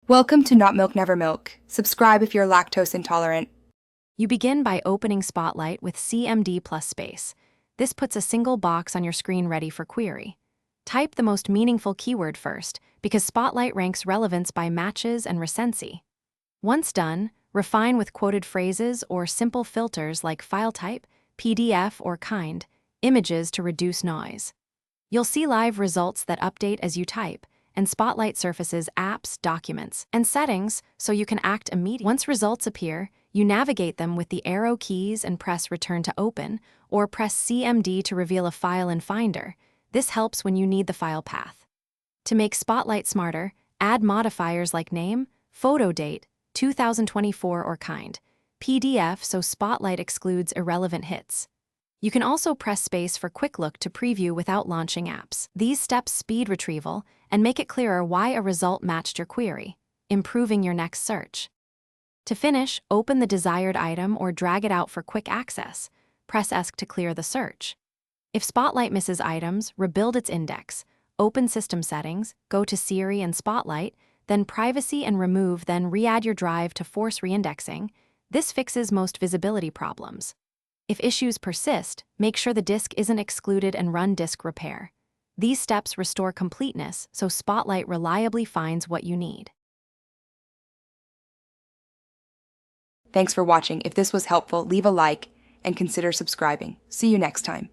Welcome to Not Milk Never Milk. Subscribe if you're lactose intolerant. You begin by opening Spotlight with CMD plus space. This puts a single box on your screen ready for query. Type the most meaningful keyword first, because Spotlight ranks relevance by matches and recency. Once done, refine with quoted phrases or simple filters like file type, PDF, or kind, images to reduce noise. You'll see live results that update as you type, and Spotlight surfaces apps, documents, and settings so you can act immediately. Once results appear, you navigate them with the arrow keys and press Return to Open, or press CMD to reveal a file in Finder. This helps when you need the file path. To make Spotlight smarter, add modifiers like name, photo date, 2024 or kind, PDF so Spotlight excludes irrelevant hits. You can also press space for Quick Look to preview without launching apps. These steps speed retrieval and make it clearer why a result matched your query, improving your next search. To finish, open the desired item or drag it out for quick access. Press ESC to clear the search. If Spotlight misses items, rebuild its index. Open System Settings, go to Siri and Spotlight, then Privacy and Remove, then re-add your drive to force reindexing. This fixes most visibility problems. If issues persist, make sure the disk isn't excluded and run disk repair. These steps restore completeness so Spotlight reliably finds what you need. Thanks for watching. If this was helpful, leave a like and consider subscribing. See you next time.